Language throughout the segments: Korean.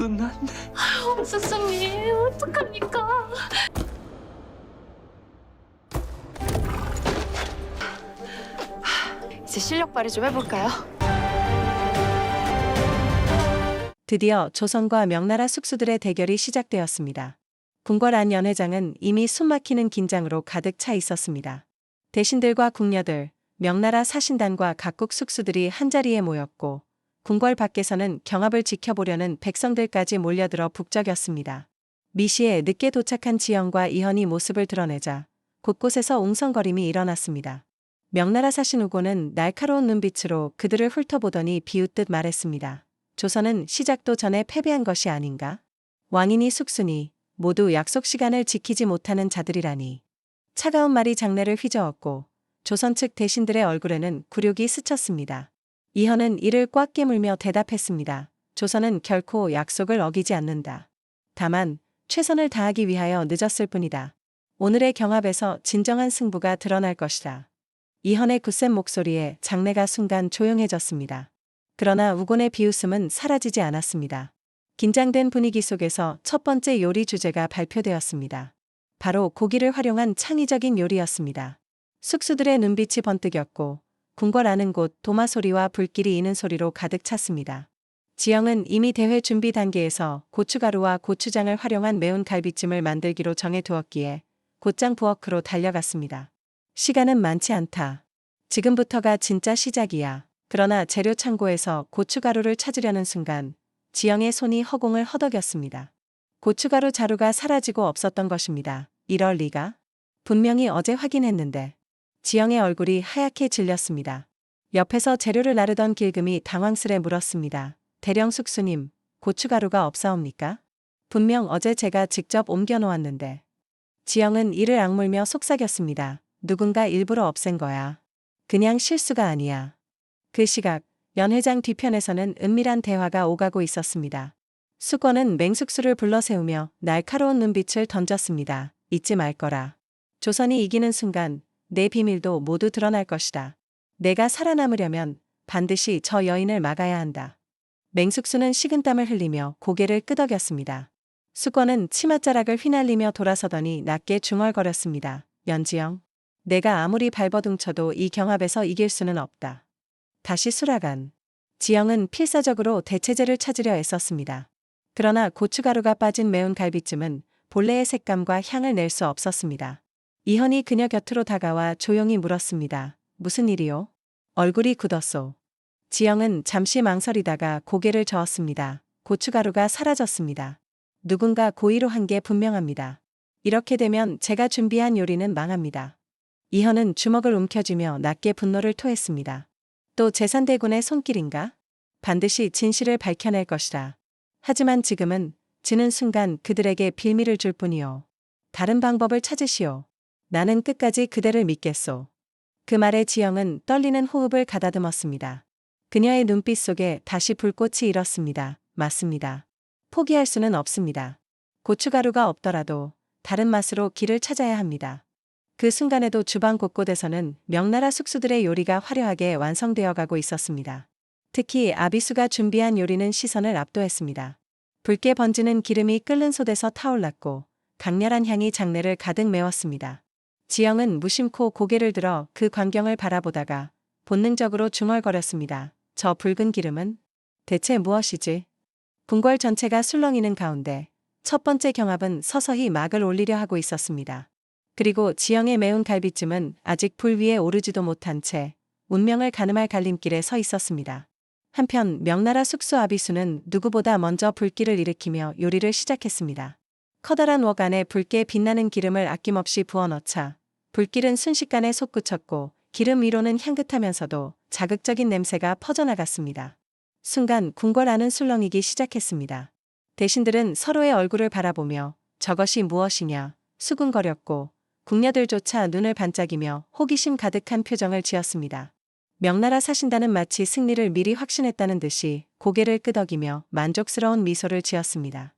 끝났네. 쑥쑥님 어떡합니까? 이제 실력 발휘 좀 해볼까요? 드디어 조선과 명나라 숙수들의 대결이 시작되었습니다. 궁궐 안 연회장은 이미 숨막히는 긴장으로 가득 차 있었습니다. 대신들과 궁녀들, 명나라 사신단과 각국 숙수들이 한자리에 모였고 궁궐 밖에서는 경합을 지켜보려는 백성들까지 몰려들어 북적였습니다. 미시에 늦게 도착한 지영과 이현이 모습을 드러내자 곳곳에서 웅성거림이 일어났습니다. 명나라 사신 우고는 날카로운 눈빛으로 그들을 훑어보더니 비웃듯 말했습니다. 조선은 시작도 전에 패배한 것이 아닌가? 왕이니 숙수니 모두 약속 시간을 지키지 못하는 자들이라니. 차가운 말이 장내를 휘저었고 조선 측 대신들의 얼굴에는 굴욕이 스쳤습니다. 이현은 이를 꽉 깨물며 대답했습니다. 조선은 결코 약속을 어기지 않는다. 다만 최선을 다하기 위하여 늦었을 뿐이다. 오늘의 경합에서 진정한 승부가 드러날 것이다. 이현의 굳센 목소리에 장내가 순간 조용해졌습니다. 그러나 우곤의 비웃음은 사라지지 않았습니다. 긴장된 분위기 속에서 첫 번째 요리 주제가 발표되었습니다. 바로 고기를 활용한 창의적인 요리였습니다. 숙수들의 눈빛이 번뜩였고 궁궐 아는 곳 도마 소리와 불길이 이는 소리로 가득 찼습니다. 지영은 이미 대회 준비 단계에서 고춧가루와 고추장을 활용한 매운 갈비찜을 만들기로 정해두었기에 곧장 부엌으로 달려갔습니다. 시간은 많지 않다. 지금부터가 진짜 시작이야. 그러나 재료 창고에서 고춧가루를 찾으려는 순간 지영의 손이 허공을 허덕였습니다. 고춧가루 자루가 사라지고 없었던 것입니다. 이럴 리가? 분명히 어제 확인했는데. 지영의 얼굴이 하얗게 질렸습니다. 옆에서 재료를 나르던 길금이 당황스레 물었습니다. 대령 숙수님, 고춧가루가 없사옵니까? 분명 어제 제가 직접 옮겨놓았는데. 지영은 이를 악물며 속삭였습니다. 누군가 일부러 없앤 거야. 그냥 실수가 아니야. 그 시각 연회장 뒤편에서는 은밀한 대화가 오가고 있었습니다. 수권은 맹숙수를 불러세우며 날카로운 눈빛을 던졌습니다. 잊지 말 거라. 조선이 이기는 순간 내 비밀도 모두 드러날 것이다. 내가 살아남으려면 반드시 저 여인을 막아야 한다. 맹숙수는 식은땀을 흘리며 고개를 끄덕였습니다. 수권은 치맛자락을 휘날리며 돌아서더니 낮게 중얼거렸습니다. 연지영, 내가 아무리 발버둥쳐도 이 경합에서 이길 수는 없다. 다시 수락한. 지영은 필사적으로 대체제를 찾으려 애썼습니다. 그러나 고춧가루가 빠진 매운 갈비찜은 본래의 색감과 향을 낼 수 없었습니다. 이현이 그녀 곁으로 다가와 조용히 물었습니다. 무슨 일이요? 얼굴이 굳었소. 지영은 잠시 망설이다가 고개를 저었습니다. 고춧가루가 사라졌습니다. 누군가 고의로 한 게 분명합니다. 이렇게 되면 제가 준비한 요리는 망합니다. 이현은 주먹을 움켜쥐며 낮게 분노를 토했습니다. 또 제산대군의 손길인가? 반드시 진실을 밝혀낼 것이다. 하지만 지금은 지는 순간 그들에게 빌미를 줄 뿐이요. 다른 방법을 찾으시오. 나는 끝까지 그대를 믿겠소. 그 말에 지영은 떨리는 호흡을 가다듬었습니다. 그녀의 눈빛 속에 다시 불꽃이 일었습니다. 맞습니다. 포기할 수는 없습니다. 고춧가루가 없더라도 다른 맛으로 길을 찾아야 합니다. 그 순간에도 주방 곳곳에서는 명나라 숙수들의 요리가 화려하게 완성되어 가고 있었습니다. 특히 아비수가 준비한 요리는 시선을 압도했습니다. 붉게 번지는 기름이 끓는 솥에서 타올랐고 강렬한 향이 장내를 가득 메웠습니다. 지영은 무심코 고개를 들어 그 광경을 바라보다가 본능적으로 중얼거렸습니다. 저 붉은 기름은 대체 무엇이지? 궁궐 전체가 술렁이는 가운데 첫 번째 경합은 서서히 막을 올리려 하고 있었습니다. 그리고 지영의 매운 갈비찜은 아직 불 위에 오르지도 못한 채 운명을 가늠할 갈림길에 서 있었습니다. 한편 명나라 숙수 아비수는 누구보다 먼저 불길을 일으키며 요리를 시작했습니다. 커다란 웍 안에 붉게 빛나는 기름을 아낌없이 부어넣자 불길은 순식간에 솟구쳤고 기름 위로는 향긋하면서도 자극적인 냄새가 퍼져나갔습니다. 순간 궁궐 안은 술렁이기 시작했습니다. 대신들은 서로의 얼굴을 바라보며 저것이 무엇이냐 수군거렸고 궁녀들조차 눈을 반짝이며 호기심 가득한 표정을 지었습니다. 명나라 사신단은 마치 승리를 미리 확신했다는 듯이 고개를 끄덕이며 만족스러운 미소를 지었습니다.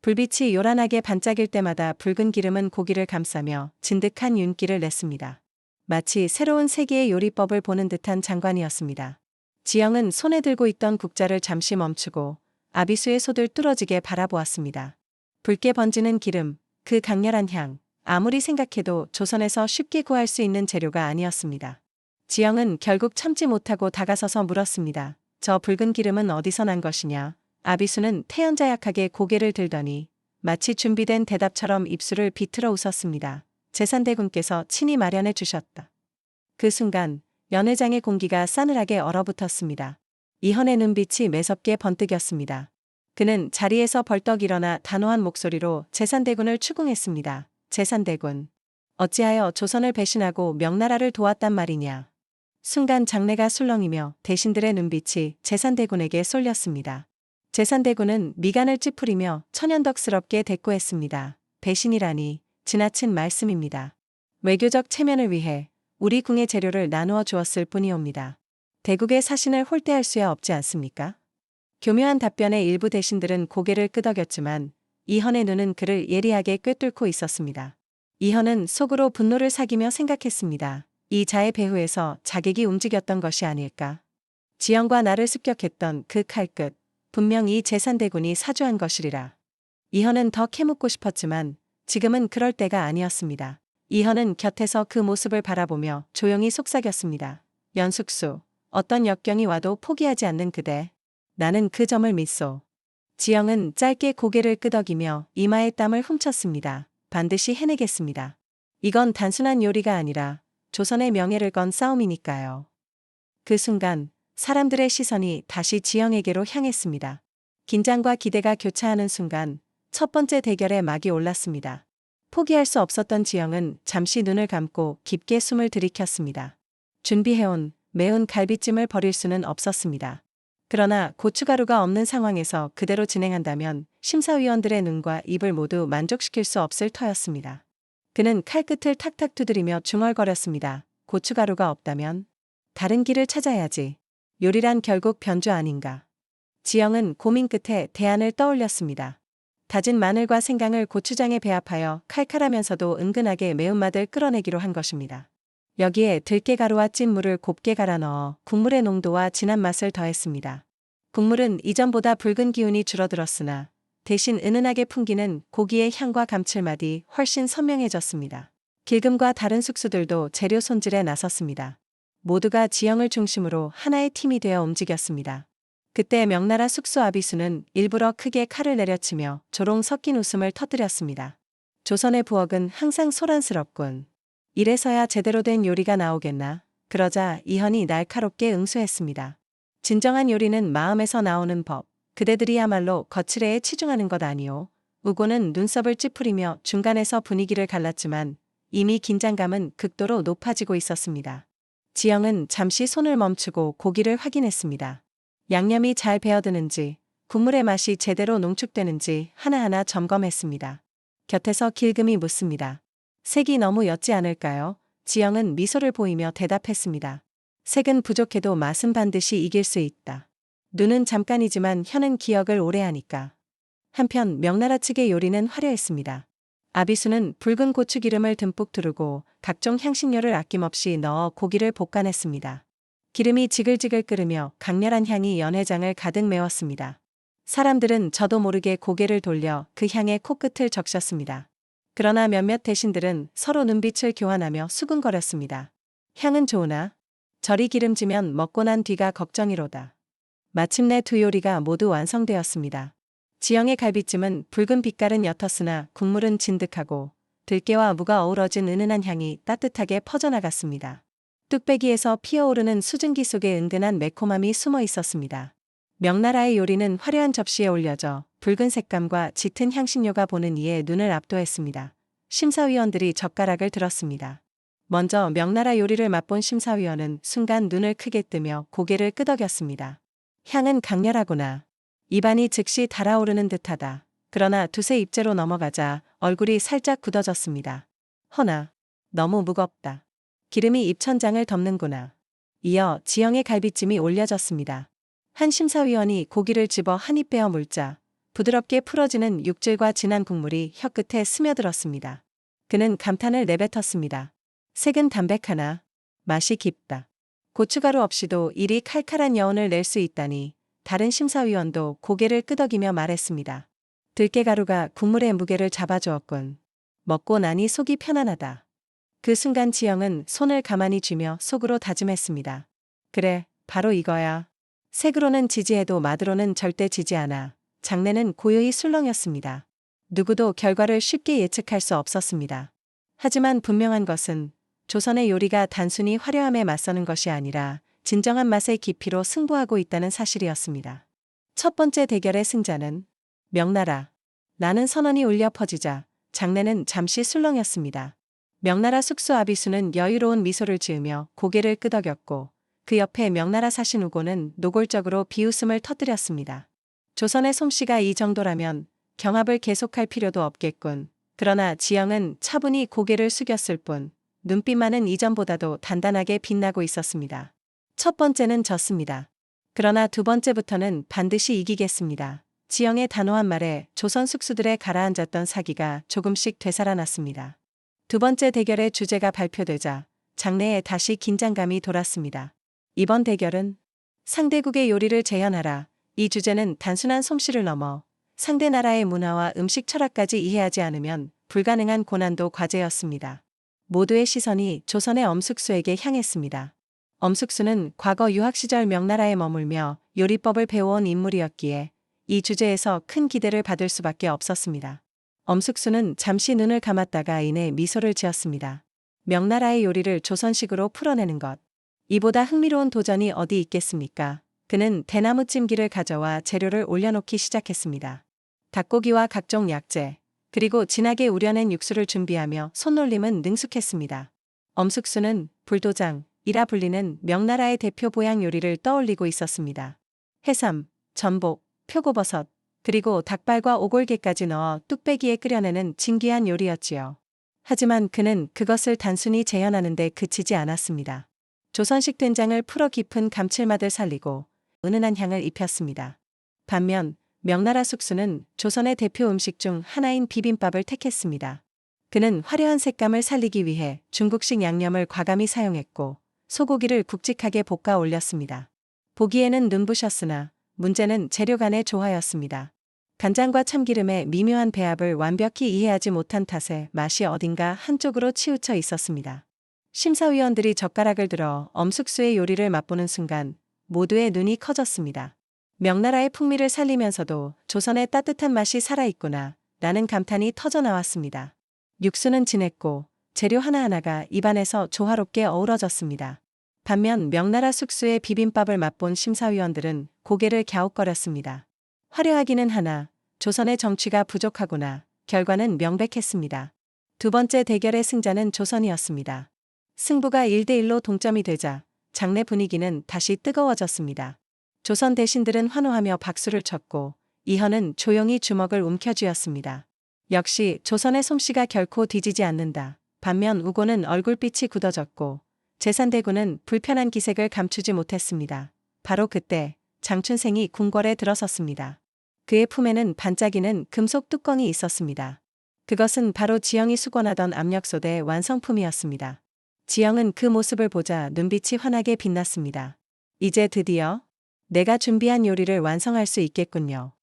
불빛이 요란하게 반짝일 때마다 붉은 기름은 고기를 감싸며 진득한 윤기를 냈습니다. 마치 새로운 세계의 요리법을 보는 듯한 장관이었습니다. 지영은 손에 들고 있던 국자를 잠시 멈추고 아비수의 손을 뚫어지게 바라보았습니다. 붉게 번지는 기름, 그 강렬한 향, 아무리 생각해도 조선에서 쉽게 구할 수 있는 재료가 아니었습니다. 지영은 결국 참지 못하고 다가서서 물었습니다. 저 붉은 기름은 어디서 난 것이냐? 아비수는 태연자약하게 고개를 들더니 마치 준비된 대답처럼 입술을 비틀어 웃었습니다. 제산대군께서 친히 마련해 주셨다. 그 순간 연회장의 공기가 싸늘하게 얼어붙었습니다. 이현의 눈빛이 매섭게 번뜩였습니다. 그는 자리에서 벌떡 일어나 단호한 목소리로 제산대군을 추궁했습니다. 제산대군, 어찌하여 조선을 배신하고 명나라를 도왔단 말이냐. 순간 장내가 술렁이며 대신들의 눈빛이 제산대군에게 쏠렸습니다. 제산대군은 미간을 찌푸리며 천연덕스럽게 대꾸했습니다. 배신이라니 지나친 말씀입니다. 외교적 체면을 위해 우리 궁의 재료를 나누어 주었을 뿐이옵니다. 대국의 사신을 홀대할 수야 없지 않습니까? 교묘한 답변에 일부 대신들은 고개를 끄덕였지만 이헌의 눈은 그를 예리하게 꿰뚫고 있었습니다. 이헌은 속으로 분노를 사기며 생각했습니다. 이 자의 배후에서 자객이 움직였던 것이 아닐까. 지영과 나를 습격했던 그 칼끝, 분명 이 제산대군이 사주한 것이리라. 이헌은 더 캐묻고 싶었지만 지금은 그럴 때가 아니었습니다. 이헌은 곁에서 그 모습을 바라보며 조용히 속삭였습니다. 연숙수, 어떤 역경이 와도 포기하지 않는 그대. 나는 그 점을 믿소. 지영은 짧게 고개를 끄덕이며 이마에 땀을 훔쳤습니다. 반드시 해내겠습니다. 이건 단순한 요리가 아니라 조선의 명예를 건 싸움이니까요. 그 순간 사람들의 시선이 다시 지영에게로 향했습니다. 긴장과 기대가 교차하는 순간 첫 번째 대결의 막이 올랐습니다. 포기할 수 없었던 지영은 잠시 눈을 감고 깊게 숨을 들이켰습니다. 준비해온 매운 갈비찜을 버릴 수는 없었습니다. 그러나 고춧가루가 없는 상황에서 그대로 진행한다면 심사위원들의 눈과 입을 모두 만족시킬 수 없을 터였습니다. 그는 칼끝을 탁탁 두드리며 중얼거렸습니다. 고춧가루가 없다면 다른 길을 찾아야지. 요리란 결국 변주 아닌가. 지영은 고민 끝에 대안을 떠올렸습니다. 다진 마늘과 생강을 고추장에 배합하여 칼칼하면서도 은근하게 매운맛을 끌어내기로 한 것입니다. 여기에 들깨가루와 찐 물을 곱게 갈아 넣어 국물의 농도와 진한 맛을 더했습니다. 국물은 이전보다 붉은 기운이 줄어들었으나 대신 은은하게 풍기는 고기의 향과 감칠맛이 훨씬 선명해졌습니다. 길금과 다른 숙수들도 재료 손질에 나섰습니다. 모두가 지영을 중심으로 하나의 팀이 되어 움직였습니다. 그때 명나라 숙수 아비수는 일부러 크게 칼을 내려치며 조롱 섞인 웃음을 터뜨렸습니다. 조선의 부엌은 항상 소란스럽군. 이래서야 제대로 된 요리가 나오겠나. 그러자 이헌이 날카롭게 응수했습니다. 진정한 요리는 마음에서 나오는 법. 그대들이야말로 거칠애에 치중하는 것 아니오. 우고는 눈썹을 찌푸리며 중간에서 분위기를 갈랐지만 이미 긴장감은 극도로 높아지고 있었습니다. 지영은 잠시 손을 멈추고 고기를 확인했습니다. 양념이 잘 배어드는지, 국물의 맛이 제대로 농축되는지 하나하나 점검했습니다. 곁에서 길금이 묻습니다. 색이 너무 옅지 않을까요? 지영은 미소를 보이며 대답했습니다. 색은 부족해도 맛은 반드시 이길 수 있다. 눈은 잠깐이지만 혀는 기억을 오래 하니까. 한편 명나라 측의 요리는 화려했습니다. 아비수는 붉은 고추기름을 듬뿍 두르고 각종 향신료를 아낌없이 넣어 고기를 볶아냈습니다. 기름이 지글지글 끓으며 강렬한 향이 연회장을 가득 메웠습니다. 사람들은 저도 모르게 고개를 돌려 그 향에 코끝을 적셨습니다. 그러나 몇몇 대신들은 서로 눈빛을 교환하며 수군거렸습니다. 향은 좋으나 저리 기름지면 먹고 난 뒤가 걱정이로다. 마침내 두 요리가 모두 완성되었습니다. 지영의 갈비찜은 붉은 빛깔은 옅었으나 국물은 진득하고 들깨와 무가 어우러진 은은한 향이 따뜻하게 퍼져나갔습니다. 뚝배기에서 피어오르는 수증기 속에 은근한 매콤함이 숨어 있었습니다. 명나라의 요리는 화려한 접시에 올려져 붉은 색감과 짙은 향신료가 보는 이의 눈을 압도했습니다. 심사위원들이 젓가락을 들었습니다. 먼저 명나라 요리를 맛본 심사위원은 순간 눈을 크게 뜨며 고개를 끄덕였습니다. 향은 강렬하구나. 입안이 즉시 달아오르는 듯하다. 그러나 두세 입째로 넘어가자 얼굴이 살짝 굳어졌습니다. 허나, 너무 무겁다. 기름이 입천장을 덮는구나. 이어 지영의 갈비찜이 올려졌습니다. 한 심사위원이 고기를 집어 한 입 베어 물자 부드럽게 풀어지는 육질과 진한 국물이 혀끝에 스며들었습니다. 그는 감탄을 내뱉었습니다. 색은 담백하나 맛이 깊다. 고춧가루 없이도 이리 칼칼한 여운을 낼 수 있다니 다른 심사위원도 고개를 끄덕이며 말했습니다. 들깨가루가 국물의 무게를 잡아주었군. 먹고 나니 속이 편안하다. 그 순간 지영은 손을 가만히 쥐며 속으로 다짐했습니다. 그래, 바로 이거야. 색으로는 지지해도 맛으로는 절대 지지 않아. 장내는 고요히 술렁였습니다. 누구도 결과를 쉽게 예측할 수 없었습니다. 하지만 분명한 것은 조선의 요리가 단순히 화려함에 맞서는 것이 아니라 진정한 맛의 깊이로 승부하고 있다는 사실이었습니다. 첫 번째 대결의 승자는 명나라. 나는 선언이 울려 퍼지자 장내는 잠시 술렁였습니다. 명나라 숙수 아비수는 여유로운 미소를 지으며 고개를 끄덕였고 그 옆에 명나라 사신 우고는 노골적으로 비웃음을 터뜨렸습니다. 조선의 솜씨가 이 정도라면 경합을 계속할 필요도 없겠군. 그러나 지영은 차분히 고개를 숙였을 뿐 눈빛만은 이전보다도 단단하게 빛나고 있었습니다. 첫 번째는 졌습니다. 그러나 두 번째부터는 반드시 이기겠습니다. 지영의 단호한 말에 조선 숙수들의 가라앉았던 사기가 조금씩 되살아났습니다. 두 번째 대결의 주제가 발표되자 장내에 다시 긴장감이 돌았습니다. 이번 대결은 상대국의 요리를 재현하라. 이 주제는 단순한 솜씨를 넘어 상대 나라의 문화와 음식 철학까지 이해하지 않으면 불가능한 고난도 과제였습니다. 모두의 시선이 조선의 엄숙수에게 향했습니다. 엄숙수는 과거 유학 시절 명나라에 머물며 요리법을 배워온 인물이었기에 이 주제에서 큰 기대를 받을 수밖에 없었습니다. 엄숙수는 잠시 눈을 감았다가 이내 미소를 지었습니다. 명나라의 요리를 조선식으로 풀어내는 것. 이보다 흥미로운 도전이 어디 있겠습니까? 그는 대나무 찜기를 가져와 재료를 올려놓기 시작했습니다. 닭고기와 각종 약재, 그리고 진하게 우려낸 육수를 준비하며 손놀림은 능숙했습니다. 엄숙수는 불도장이라 불리는 명나라의 대표 보양 요리를 떠올리고 있었습니다. 해삼, 전복, 표고버섯, 그리고 닭발과 오골계까지 넣어 뚝배기에 끓여내는 진귀한 요리였지요. 하지만 그는 그것을 단순히 재현하는 데 그치지 않았습니다. 조선식 된장을 풀어 깊은 감칠맛을 살리고 은은한 향을 입혔습니다. 반면 명나라 숙수는 조선의 대표 음식 중 하나인 비빔밥을 택했습니다. 그는 화려한 색감을 살리기 위해 중국식 양념을 과감히 사용했고 소고기를 굵직하게 볶아 올렸습니다. 보기에는 눈부셨으나 문제는 재료 간의 조화였습니다. 간장과 참기름의 미묘한 배합을 완벽히 이해하지 못한 탓에 맛이 어딘가 한쪽으로 치우쳐 있었습니다. 심사위원들이 젓가락을 들어 엄숙수의 요리를 맛보는 순간 모두의 눈이 커졌습니다. 명나라의 풍미를 살리면서도 조선의 따뜻한 맛이 살아있구나 라는 감탄이 터져나왔습니다. 육수는 진했고 재료 하나하나가 입안에서 조화롭게 어우러졌습니다. 반면 명나라 숙수의 비빔밥을 맛본 심사위원들은 고개를 갸웃거렸습니다. 화려하기는 하나 조선의 정취가 부족하구나. 결과는 명백했습니다. 두 번째 대결의 승자는 조선이었습니다. 승부가 1대1로 동점이 되자 장내 분위기는 다시 뜨거워졌습니다. 조선 대신들은 환호하며 박수를 쳤고 이현은 조용히 주먹을 움켜쥐었습니다. 역시 조선의 솜씨가 결코 뒤지지 않는다. 반면 우고는 얼굴빛이 굳어졌고 제산대군은 불편한 기색을 감추지 못했습니다. 바로 그때 장춘생이 궁궐에 들어섰습니다. 그의 품에는 반짝이는 금속 뚜껑이 있었습니다. 그것은 바로 지영이 수건하던 압력솥의 완성품이었습니다. 지영은 그 모습을 보자 눈빛이 환하게 빛났습니다. 이제 드디어 내가 준비한 요리를 완성할 수 있겠군요.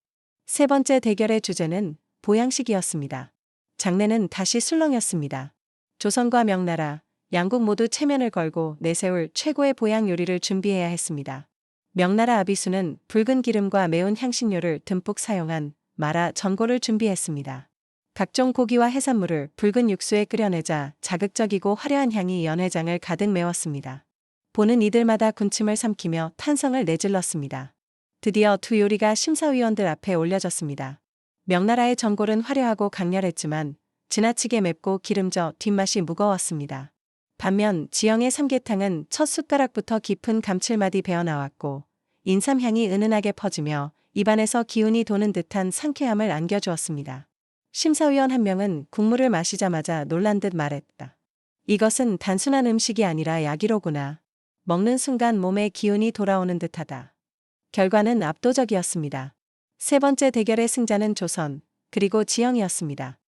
세 번째 대결의 주제는 보양식이었습니다. 장내는 다시 술렁였습니다. 조선과 명나라, 양국 모두 체면을 걸고 내세울 최고의 보양 요리를 준비해야 했습니다. 명나라 아비수는 붉은 기름과 매운 향신료를 듬뿍 사용한 마라 전골을 준비했습니다. 각종 고기와 해산물을 붉은 육수에 끓여내자 자극적이고 화려한 향이 연회장을 가득 메웠습니다. 보는 이들마다 군침을 삼키며 탄성을 내질렀습니다. 드디어 두 요리가 심사위원들 앞에 올려졌습니다. 명나라의 전골은 화려하고 강렬했지만 지나치게 맵고 기름져 뒷맛이 무거웠습니다. 반면 지영의 삼계탕은 첫 숟가락부터 깊은 감칠맛이 배어나왔고 인삼향이 은은하게 퍼지며 입안에서 기운이 도는 듯한 상쾌함을 안겨주었습니다. 심사위원 한 명은 국물을 마시자마자 놀란 듯 말했다. 이것은 단순한 음식이 아니라 약이로구나. 먹는 순간 몸에 기운이 돌아오는 듯하다. 결과는 압도적이었습니다. 세 번째 대결의 승자는 조선, 그리고 지영이었습니다.